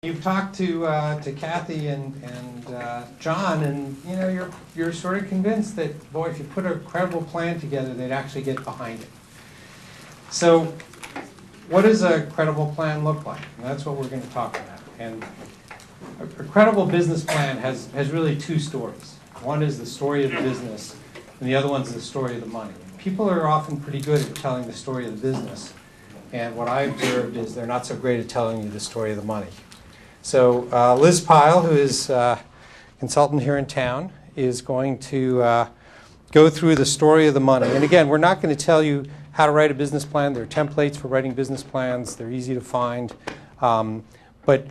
You've talked to Kathy and John, and you know you're sort of convinced that, boy, if you put a credible plan together, they'd actually get behind it. So, what does a credible plan look like? And that's what we're going to talk about. And a credible business plan has really two stories. One is the story of the business, and the other one's the story of the money. People are often pretty good at telling the story of the business, and what I observed is they're not so great at telling you the story of the money. So Liz Pyle, who is a consultant here in town, is going to go through the story of the money. And again, we're not going to tell you how to write a business plan. There are templates for writing business plans. They're easy to find. But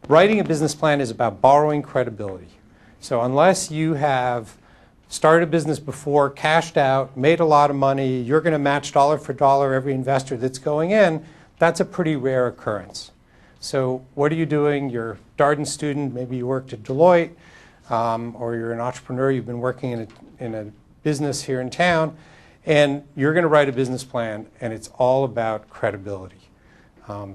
writing a business plan is about borrowing credibility. So unless you have started a business before, cashed out, made a lot of money, you're going to match dollar for dollar every investor that's going in, that's a pretty rare occurrence. So what are you doing? You're a Darden student, maybe you worked at Deloitte, or you're an entrepreneur, you've been working in a business here in town, and you're going to write a business plan, and it's all about credibility.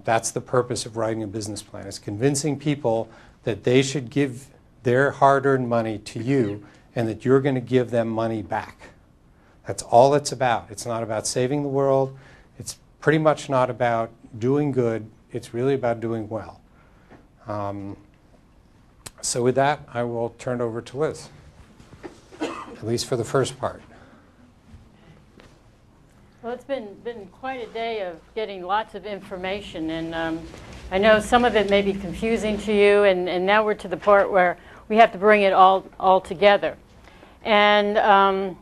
That's the purpose of writing a business plan. It's convincing people that they should give their hard-earned money to you and that you're going to give them money back. That's all it's about. It's not about saving the world. It's pretty much not about doing good. It's really about doing well. So with that, I will turn it over to Liz, at least for the first part. Well, it's been quite a day of getting lots of information, and I know some of it may be confusing to you, and now we're to the part where we have to bring it all together. And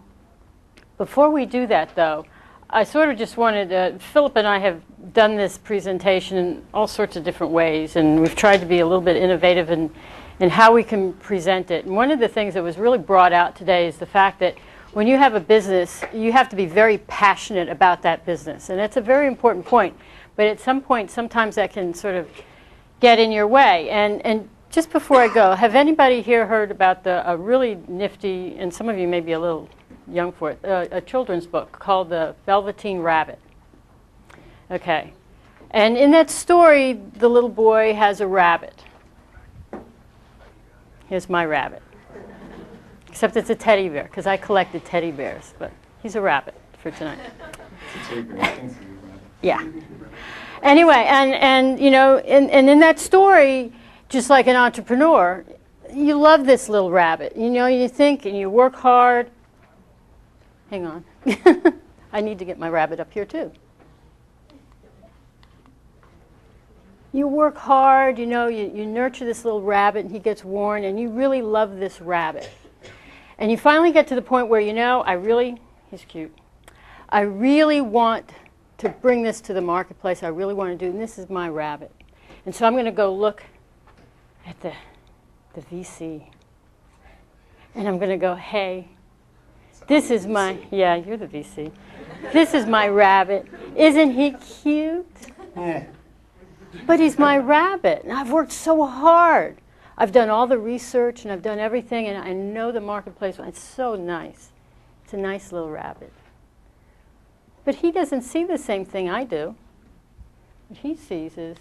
before we do that, though, I sort of just wanted Philip and I have done this presentation in all sorts of different ways, and we've tried to be a little bit innovative in how we can present it. And one of the things that was really brought out today is the fact that when you have a business, you have to be very passionate about that business. And that's a very important point. But at some point, sometimes that can sort of get in your way. And just before I go, have anybody here heard about a really nifty, and some of you may be a little young for it, a children's book called The Velveteen Rabbit? Okay. And in that story, the little boy has a rabbit. Here's my rabbit. Except it's a teddy bear, because I collected teddy bears. But he's a rabbit for tonight. Yeah. Anyway, and you know, and in that story, just like an entrepreneur, you love this little rabbit. You know, you think and you work hard. Hang on. I need to get my rabbit up here, too. You work hard, you know, you nurture this little rabbit, and he gets worn, and you really love this rabbit. And you finally get to the point where, you know, he's cute. I really want to bring this to the marketplace. I really want to do, and this is my rabbit. And so I'm going to go look at the VC. And I'm going to go, hey, this is my, yeah, you're the VC. This is my rabbit. Isn't he cute? Yeah. But he's my rabbit, and I've worked so hard. I've done all the research, and I've done everything, and I know the marketplace. It's so nice. It's a nice little rabbit. But he doesn't see the same thing I do. What he sees is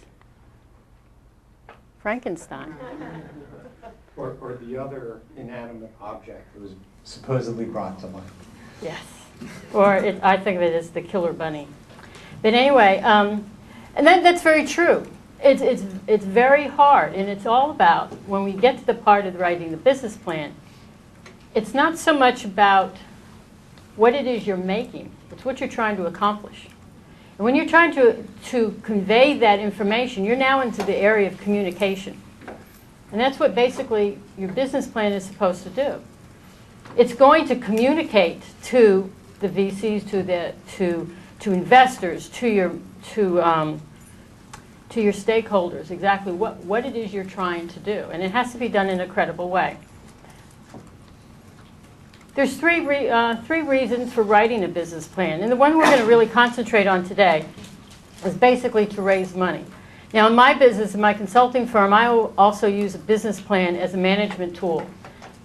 Frankenstein. Or the other inanimate object that was supposedly brought to life. Yes. Or I think of it as the killer bunny. But anyway, and that's very true. It's very hard, and it's all about, when we get to the part of writing the business plan, it's not so much about what it is you're making. It's what you're trying to accomplish. And when you're trying to convey that information, you're now into the area of communication. And that's what basically your business plan is supposed to do. It's going to communicate to the VCs, to investors, to your stakeholders exactly what it is you're trying to do. And it has to be done in a credible way. There's three reasons for writing a business plan. And the one we're going to really concentrate on today is basically to raise money. Now, in my business, in my consulting firm, I also use a business plan as a management tool.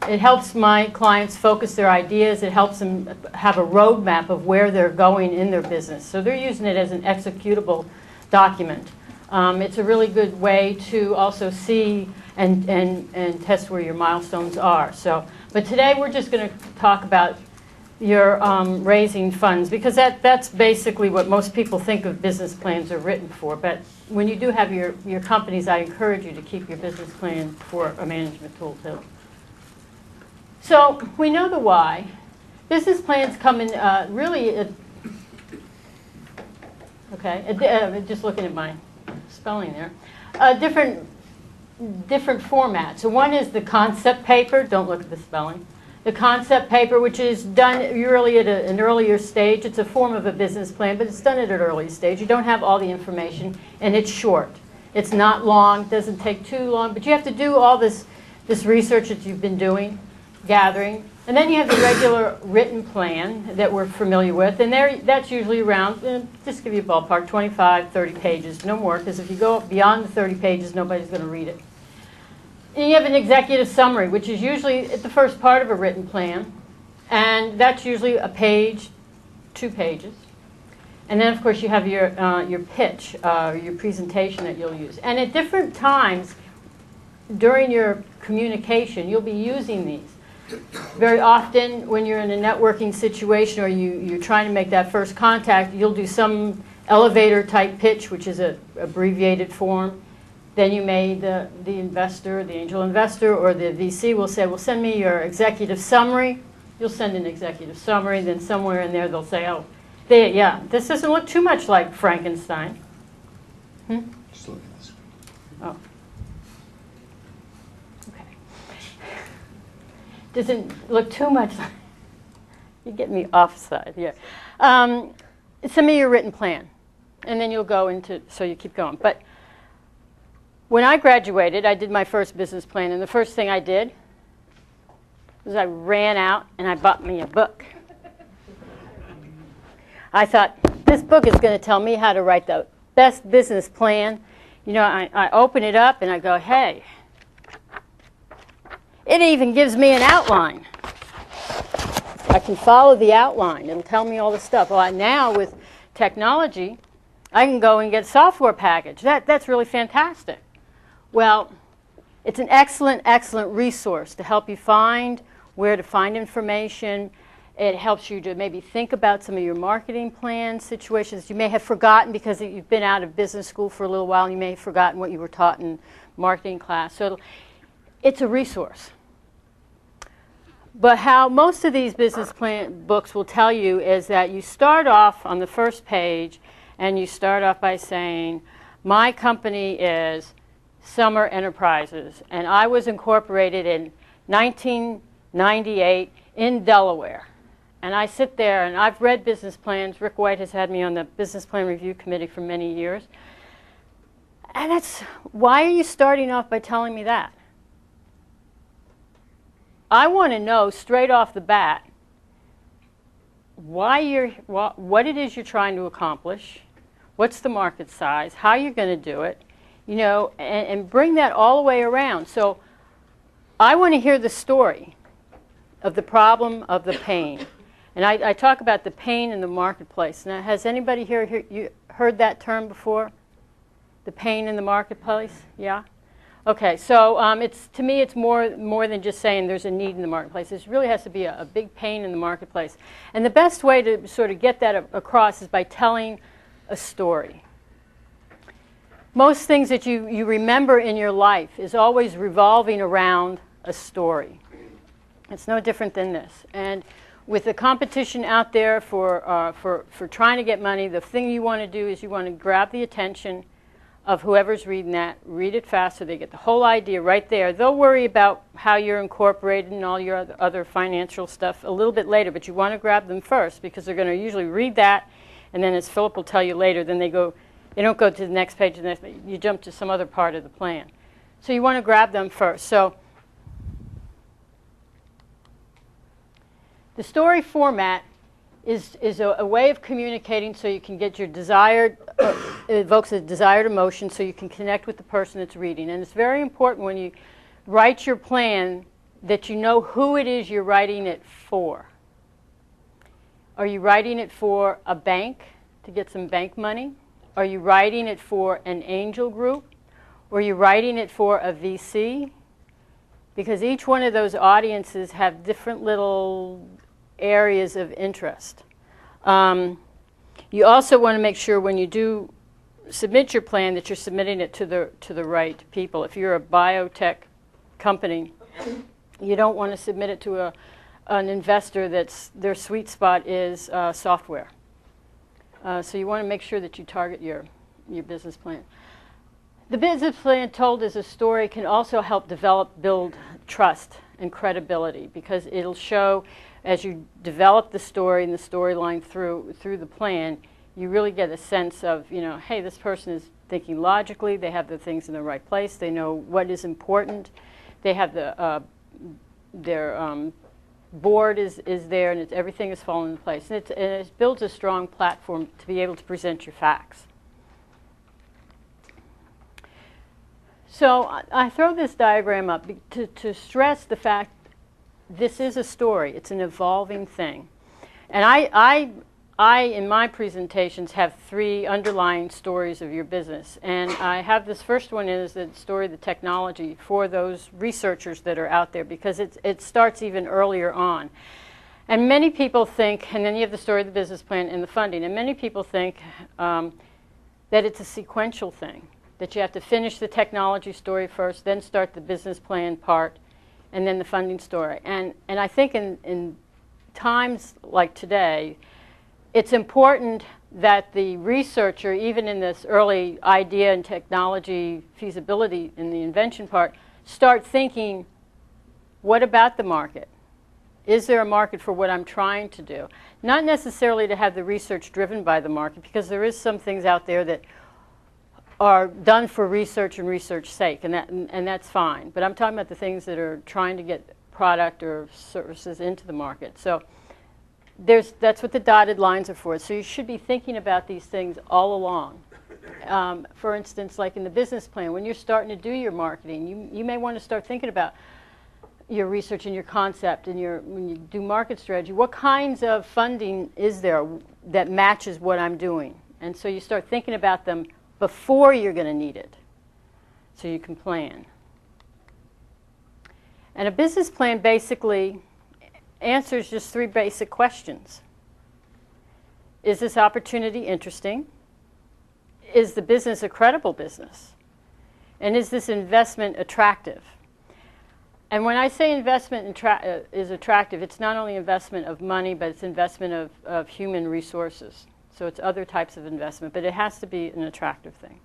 It helps my clients focus their ideas. It helps them have a roadmap of where they're going in their business. So they're using it as an executable document. It's a really good way to also see and test where your milestones are. So, but today we're just going to talk about your raising funds, because that's basically what most people think of business plans are written for. But when you do have your companies, I encourage you to keep your business plan for a management tool too. So we know the why. Business plans come in just looking at my spelling there, different formats. So one is the concept paper. Don't look at the spelling. The concept paper, which is done really at an earlier stage. It's a form of a business plan, but it's done at an early stage. You don't have all the information, and it's short. It's not long. It doesn't take too long, but you have to do all this research that you've been doing, gathering. And then you have the regular written plan that we're familiar with, and that's usually around, just give you a ballpark, 25, 30 pages, no more, because if you go beyond the 30 pages, nobody's going to read it. And you have an executive summary, which is usually at the first part of a written plan, and that's usually a page, 2 pages. And then, of course, you have your pitch, your presentation that you'll use. And at different times during your communication, you'll be using these. Very often when you're in a networking situation or you're trying to make that first contact, you'll do some elevator type pitch, which is an abbreviated form. Then you may, the investor, the angel investor, or the VC will say, well, send me your executive summary. You'll send an executive summary. Then somewhere in there they'll say, oh, yeah, this doesn't look too much like Frankenstein. Just look at this. Oh. Doesn't look too much like, you get me offside here. Send me your written plan, and then you'll go into, so you keep going. But when I graduated, I did my first business plan, and the first thing I did was I ran out and I bought me a book. I thought, this book is going to tell me how to write the best business plan. You know, I open it up and I go, hey, it even gives me an outline. I can follow the outline and tell me all the stuff. Well, now with technology, I can go and get a software package. That's really fantastic. Well, it's an excellent, excellent resource to help you find where to find information. It helps you to maybe think about some of your marketing plan situations you may have forgotten because you've been out of business school for a little while and you may have forgotten what you were taught in marketing class. So it's a resource. But how most of these business plan books will tell you is that you start off on the first page and you start off by saying, my company is Summer Enterprises, and I was incorporated in 1998 in Delaware. And I sit there and I've read business plans. Rick White has had me on the Business Plan Review Committee for many years. And that's, why are you starting off by telling me that? I want to know straight off the bat what it is you're trying to accomplish, what's the market size, how you're going to do it, you know, and bring that all the way around. So I want to hear the story of the problem, of the pain. And I talk about the pain in the marketplace. Now, has anybody here you heard that term before? The pain in the marketplace? Yeah? Okay, so to me it's more than just saying there's a need in the marketplace. There really has to be a big pain in the marketplace. And the best way to sort of get that across is by telling a story. Most things that you remember in your life is always revolving around a story. It's no different than this. And with the competition out there for trying to get money, the thing you want to do is you want to grab the attention of whoever's reading that, read it fast so they get the whole idea right there. They'll worry about how you're incorporated and all your other financial stuff a little bit later, but you want to grab them first because they're going to usually read that, and then as Philip will tell you later, then they don't go to the next page, you jump to some other part of the plan. So you want to grab them first. So the story format is a way of communicating so you can get your desired, it evokes a desired emotion so you can connect with the person that's reading. And it's very important when you write your plan that you know who it is you're writing it for. Are you writing it for a bank to get some bank money? Are you writing it for an angel group? Or are you writing it for a VC? Because each one of those audiences have different little areas of interest. You also want to make sure when you do submit your plan that you're submitting it to the right people. If you're a biotech company, you don't want to submit it to an investor that's their sweet spot is software. So you want to make sure that you target your business plan. The business plan told as a story can also help build trust and credibility, because it'll show as you develop the story and the storyline through the plan, you really get a sense of, you know, hey, this person is thinking logically, they have the things in the right place, they know what is important, they have their board is there, and everything is falling into place. And it builds a strong platform to be able to present your facts. So I throw this diagram up to stress the fact this is a story. It's an evolving thing. And I, in my presentations, have 3 underlying stories of your business. And I have this first one is the story of the technology for those researchers that are out there, because it starts even earlier on. And many people think, and then you have the story of the business plan and the funding, and many people think that it's a sequential thing, that you have to finish the technology story first, then start the business plan part, and then the funding story. And I think in times like today, it's important that the researcher, even in this early idea and technology feasibility in the invention part, start thinking, what about the market? Is there a market for what I'm trying to do? Not necessarily to have the research driven by the market, because there is some things out there that are done for research and research sake, and that's fine. But I'm talking about the things that are trying to get product or services into the market. So that's what the dotted lines are for. So you should be thinking about these things all along. For instance, like in the business plan, when you're starting to do your marketing, you may want to start thinking about your research and your concept and when you do market strategy, what kinds of funding is there that matches what I'm doing? And so you start thinking about them before you're going to need it, so you can plan. And a business plan basically answers just 3 basic questions. Is this opportunity interesting? Is the business a credible business? And is this investment attractive? And when I say investment is attractive, it's not only investment of money, but it's investment of human resources. So it's other types of investment, but it has to be an attractive thing.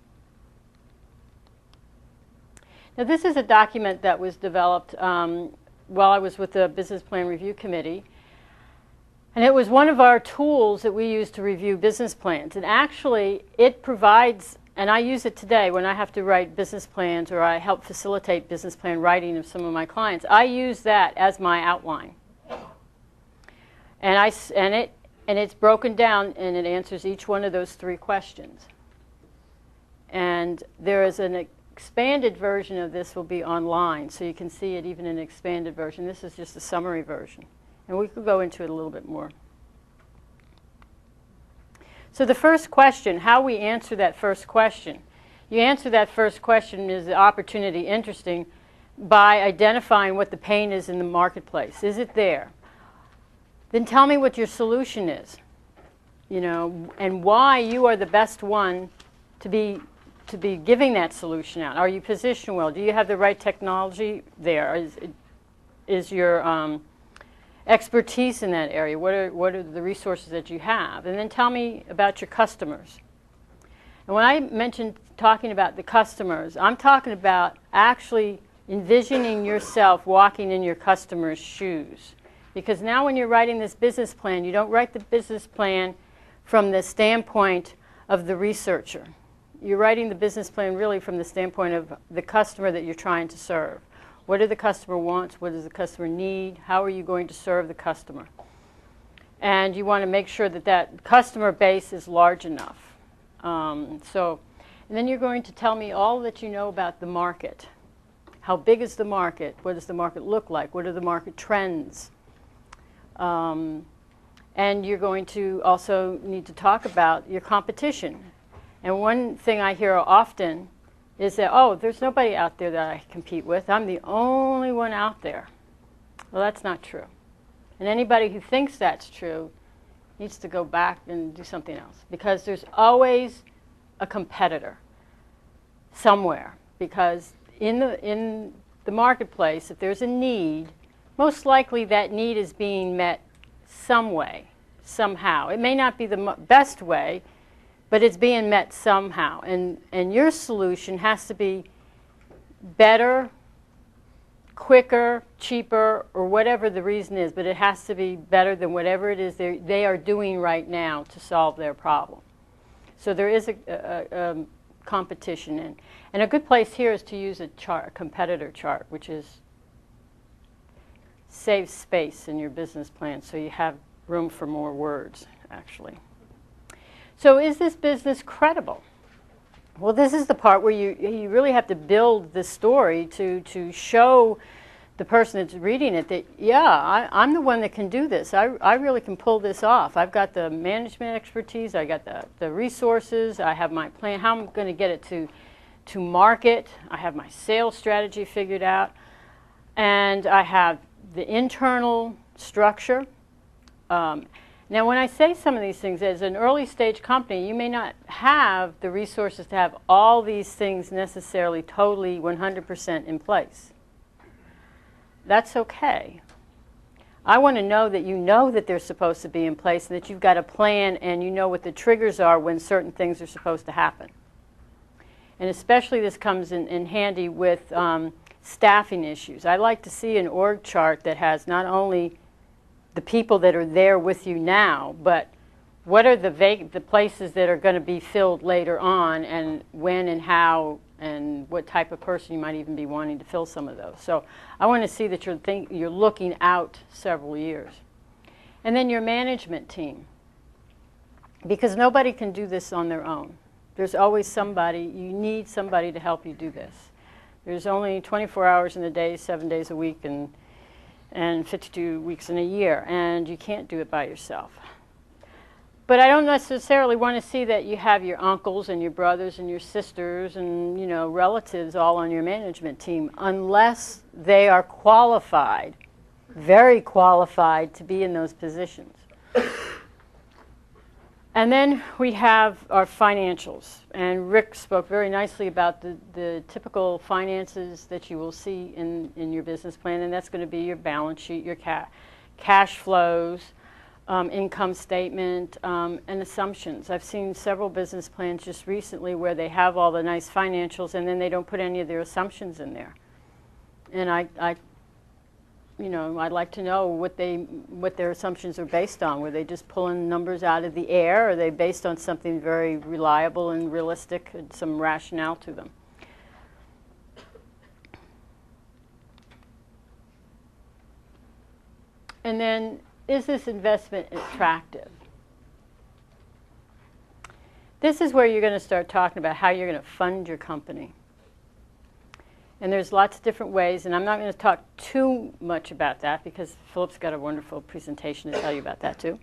Now this is a document that was developed while I was with the Business Plan Review Committee. And it was one of our tools that we use to review business plans. And actually it provides, and I use it today when I have to write business plans or I help facilitate business plan writing of some of my clients. I use that as my outline. And it's broken down and it answers each one of those 3 questions. And there is an expanded version of this will be online, so you can see it even in an expanded version. This is just a summary version. And we could go into it a little bit more. So the first question, how we answer that first question. You answer that first question, is the opportunity interesting, by identifying what the pain is in the marketplace. Is it there? Then tell me what your solution is, you know, and why you are the best one to be giving that solution out. Are you positioned well? Do you have the right technology there? Is your expertise in that area? What are the resources that you have? And then tell me about your customers. And when I mentioned talking about the customers, I'm talking about actually envisioning yourself walking in your customer's shoes. Because now when you're writing this business plan, you don't write the business plan from the standpoint of the researcher. You're writing the business plan really from the standpoint of the customer that you're trying to serve. What do the customer wants? What does the customer need? How are you going to serve the customer? And you want to make sure that that customer base is large enough. And then you're going to tell me all that you know about the market. How big is the market? What does the market look like? What are the market trends? And you're going to also need to talk about your competition. And one thing I hear often is that, oh, there's nobody out there that I compete with. I'm the only one out there. Well, that's not true. And anybody who thinks that's true needs to go back and do something else, because there's always a competitor somewhere. Because in the marketplace, if there's a need, most likely that need is being met some way, somehow. It may not be the best way, but it's being met somehow. And your solution has to be better, quicker, cheaper, or whatever the reason is, but it has to be better than whatever it is they are doing right now to solve their problem. So there is a competition. And a good place here is to use a chart, a competitor chart, which saves space in your business plan, so you have room for more words, actually. So is this business credible? Well, this is the part where you really have to build the story to show the person that's reading it that, yeah, I'm the one that can do this. I really can pull this off. I've got the management expertise. I got the resources. I have my plan, how I'm going to get it to market. I have my sales strategy figured out. And I have the internal structure. Now, when I say some of these things, as an early stage company, you may not have the resources to have all these things necessarily totally 100% in place. That's okay. I want to know that they're supposed to be in place and that you've got a plan and you know what the triggers are when certain things are supposed to happen. And especially this comes in handy with staffing issues. I like to see an org chart that has not only the people that are there with you now, but what are the places that are going to be filled later on, and when and how, and what type of person you might even be wanting to fill some of those. So I want to see that you're looking out several years. And then your management team, because nobody can do this on their own. There's always somebody, you need somebody to help you do this. There's only 24 hours in a day, 7 days a week, and 52 weeks in a year, and you can't do it by yourself. But I don't necessarily want to see that you have your uncles and your brothers and your sisters and, you know, relatives all on your management team, unless they are qualified, very qualified to be in those positions. And then we have our financials, and Rick spoke very nicely about the typical finances that you will see in your business plan, and that's going to be your balance sheet, your cash flows, income statement, and assumptions. I've seen several business plans just recently where they have all the nice financials and then they don't put any of their assumptions in there. And I'd like to know what their assumptions are based on. Were they just pulling numbers out of the air? Or are they based on something very reliable and realistic and some rationale to them? And then, is this investment attractive? This is where you're going to start talking about how you're going to fund your company. And there's lots of different ways, and I'm not going to talk too much about that because Philip's got a wonderful presentation to tell you about that too.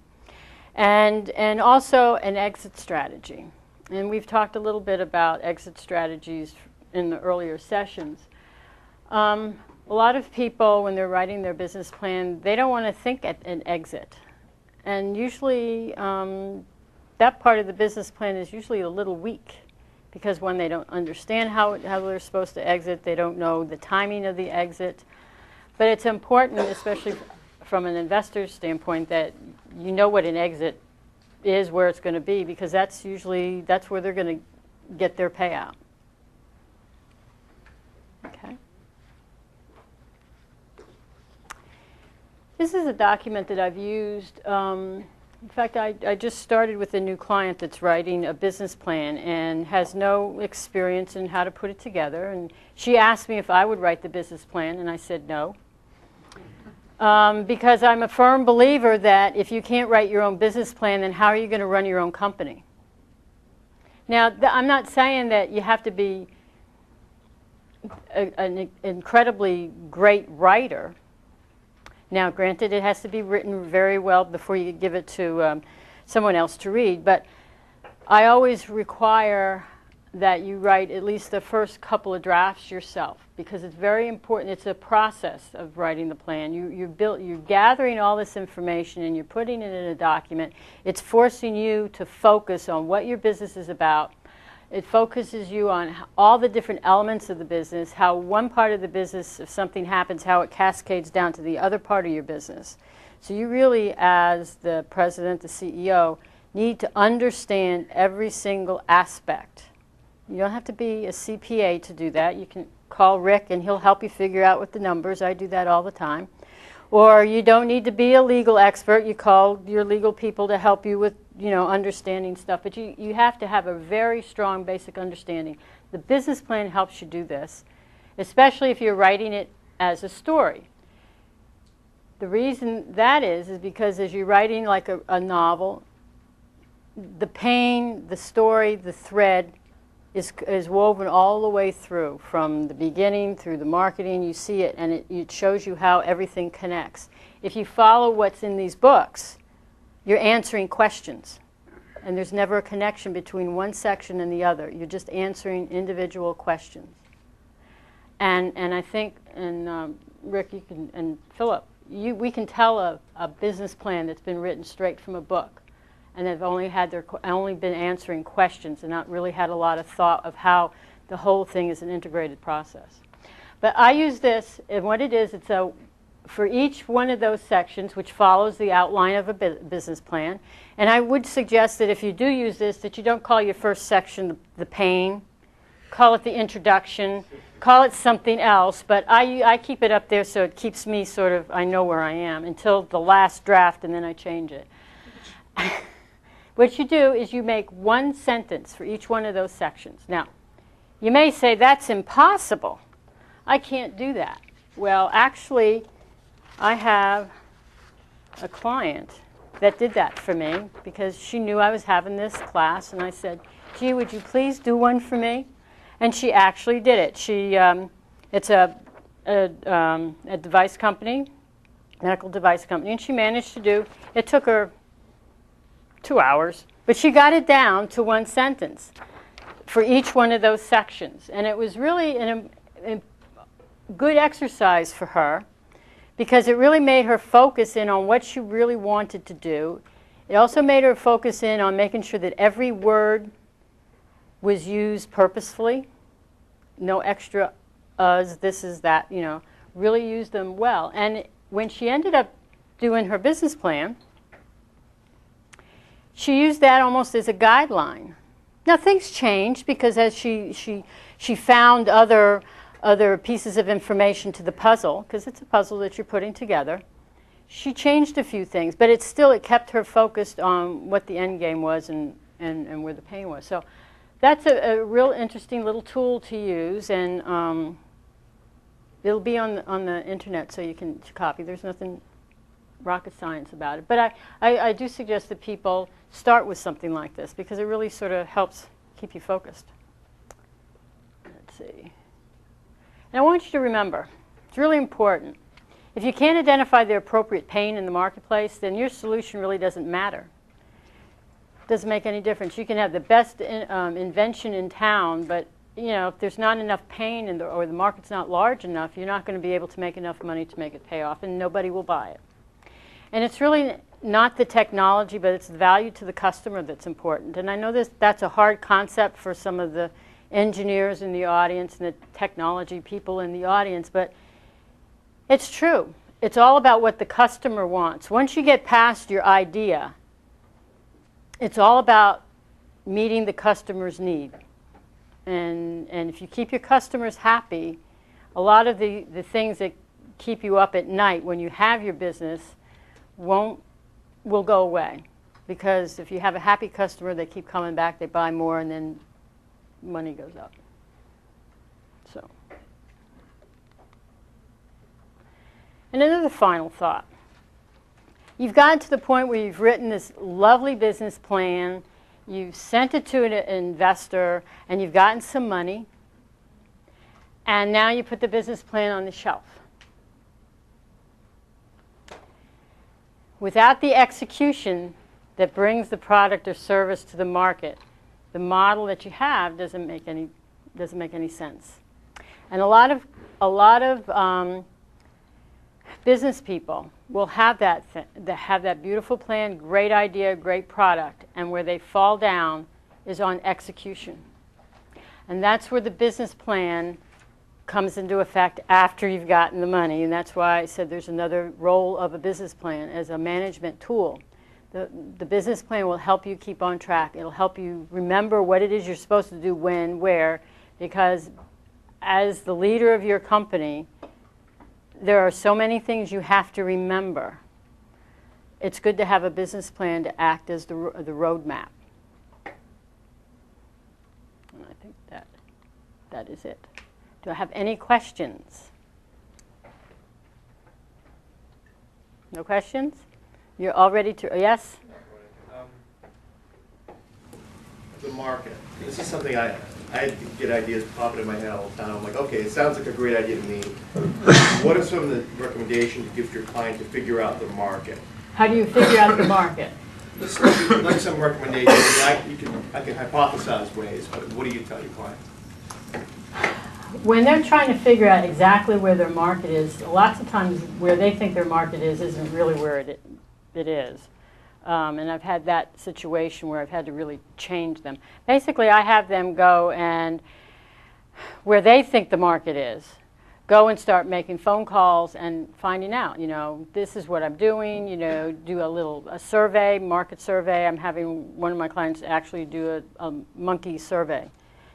And also an exit strategy. And we've talked a little bit about exit strategies in the earlier sessions. A lot of people, when they're writing their business plan, they don't want to think at an exit. And usually that part of the business plan is usually a little weak, because when they don't understand how they're supposed to exit, they don't know the timing of the exit. But it's important, especially from an investor's standpoint, that you know what an exit is, where it's going to be, because that's where they're going to get their payout. Okay. This is a document that I've used. In fact, I just started with a new client that's writing a business plan and has no experience in how to put it together. And she asked me if I would write the business plan, and I said no. Because I'm a firm believer that if you can't write your own business plan, then how are you going to run your own company? Now, I'm not saying that you have to be an incredibly great writer. Now, granted, it has to be written very well before you give it to someone else to read, but I always require that you write at least the first couple of drafts yourself, because it's very important. It's a process of writing the plan. You're gathering all this information and you're putting it in a document. It's forcing you to focus on what your business is about. It focuses you on all the different elements of the business, how one part of the business, if something happens, how it cascades down to the other part of your business. So you really, as the president, the CEO, need to understand every single aspect. You don't have to be a CPA to do that. You can call Rick and he'll help you figure out with the numbers. I do that all the time. Or you don't need to be a legal expert. You call your legal people to help you with, understanding stuff. But you have to have a very strong basic understanding. The business plan helps you do this, especially if you're writing it as a story. The reason that is because as you're writing like a novel, the pain, the story, the thread is woven all the way through, from the beginning through the marketing. You see it, and it shows you how everything connects. If you follow what's in these books, you're answering questions, and there's never a connection between one section and the other. You're just answering individual questions. And I think, and Rick, you can, and Philip, we can tell a business plan that's been written straight from a book, and they've only been answering questions and not really had a lot of thought of how the whole thing is an integrated process. But I use this, and what it is, for each one of those sections, which follows the outline of a business plan, and I would suggest that if you do use this, that you don't call your first section the pain, call it the introduction, call it something else, but I keep it up there so it keeps me sort of, I know where I am, until the last draft, and then I change it. What you do is you make one sentence for each one of those sections. Now, you may say, that's impossible. I can't do that. Well, actually, I have a client that did that for me because she knew I was having this class, and I said, gee, would you please do one for me? And she actually did it. It's a device company, medical device company, and she managed to do, it took her 2 hours, but she got it down to one sentence for each one of those sections. And it was really a good exercise for her because it really made her focus in on what she really wanted to do. It also made her focus in on making sure that every word was used purposefully, no extra uhs, this is that, really used them well. And when she ended up doing her business plan, she used that almost as a guideline. Now things changed because as she found other pieces of information to the puzzle, because it's a puzzle that you're putting together, she changed a few things, but it kept her focused on what the end game was and where the pain was. So that's a real interesting little tool to use, and it'll be on the internet so you can copy. There's nothing rocket science about it. But I do suggest that people start with something like this because it really sort of helps keep you focused. Let's see. And I want you to remember, it's really important. If you can't identify the appropriate pain in the marketplace, then your solution really doesn't matter. It doesn't make any difference. You can have the best invention in town, but if there's not enough pain or the market's not large enough, you're not going to be able to make enough money to make it pay off, and nobody will buy it. And it's really not the technology, but it's the value to the customer that's important. And I know that's a hard concept for some of the engineers in the audience and the technology people in the audience, but it's true. It's all about what the customer wants. Once you get past your idea, it's all about meeting the customer's need. And if you keep your customers happy, a lot of the things that keep you up at night when you have your business will go away. Because if you have a happy customer, they keep coming back, they buy more, and then money goes up. So, and another final thought. You've gotten to the point where you've written this lovely business plan, you've sent it to an investor, and you've gotten some money, and now you put the business plan on the shelf. Without the execution that brings the product or service to the market, the model that you have doesn't make any sense. And a lot of business people will have that beautiful plan, great idea, great product, and where they fall down is on execution. And that's where the business plan comes into effect after you've gotten the money. And that's why I said there's another role of a business plan as a management tool. The business plan will help you keep on track. It'll help you remember what it is you're supposed to do when, where, because as the leader of your company, there are so many things you have to remember. It's good to have a business plan to act as the roadmap. And I think that is it. Do I have any questions? No questions? You're all ready to, yes? The market. This is something I get ideas popping in my head all the time. I'm like, okay, it sounds like a great idea to me. What are some of the recommendations you give to your client to figure out the market? How do you figure out the market? Just like some recommendations. I can hypothesize ways, but what do you tell your client? When they're trying to figure out exactly where their market is, lots of times where they think their market is isn't really where it is. And I've had that situation where I've had to really change them. Basically, I have them go and where they think the market is, go and start making phone calls and finding out, this is what I'm doing, do a survey, market survey. I'm having one of my clients actually do a monkey survey,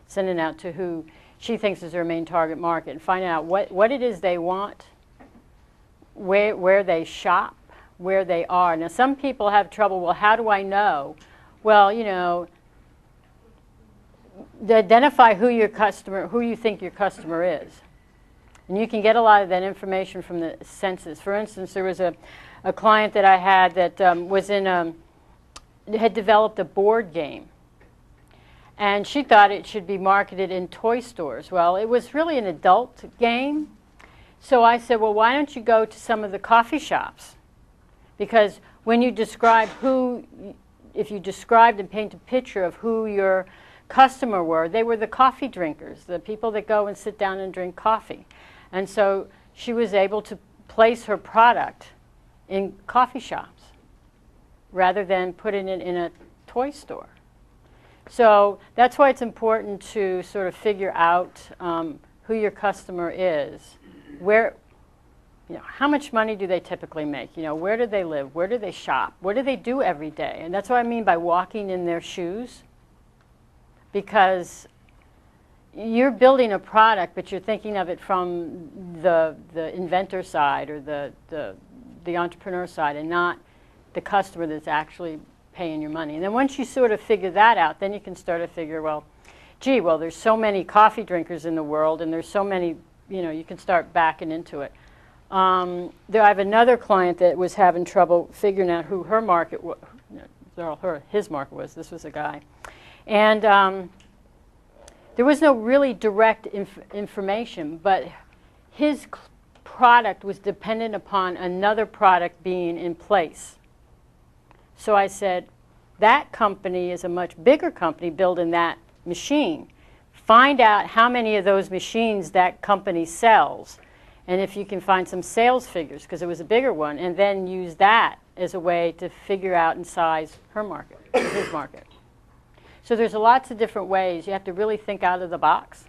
sending out to who she thinks is their main target market and finding out what it is they want, where they shop, where they are. Now, some people have trouble, well, how do I know? Well, to identify who you think your customer is. And you can get a lot of that information from the census. For instance, there was a client that I had that had developed a board game. And she thought it should be marketed in toy stores. Well, it was really an adult game. So I said, well, why don't you go to some of the coffee shops? Because when you describe if you described and paint a picture of who your customer were, they were the coffee drinkers, the people that go and sit down and drink coffee. And so she was able to place her product in coffee shops rather than putting it in a toy store. So that's why it's important to sort of figure out who your customer is, how much money do they typically make? Where do they live? Where do they shop? What do they do every day? And that's what I mean by walking in their shoes, because you're building a product, but you're thinking of it from the inventor side or the entrepreneur side, and not the customer that's actually paying your money. And then once you sort of figure that out, then you can start to figure, there's so many coffee drinkers in the world, and there's so many, you can start backing into it. I have another client that was having trouble figuring out who her market was, his market was. This was a guy. And there was no really direct information, but his product was dependent upon another product being in place. So I said, that company is a much bigger company building that machine. Find out how many of those machines that company sells, and if you can find some sales figures, because it was a bigger one, and then use that as a way to figure out and size her market, his market. So there's lots of different ways. You have to really think out of the box.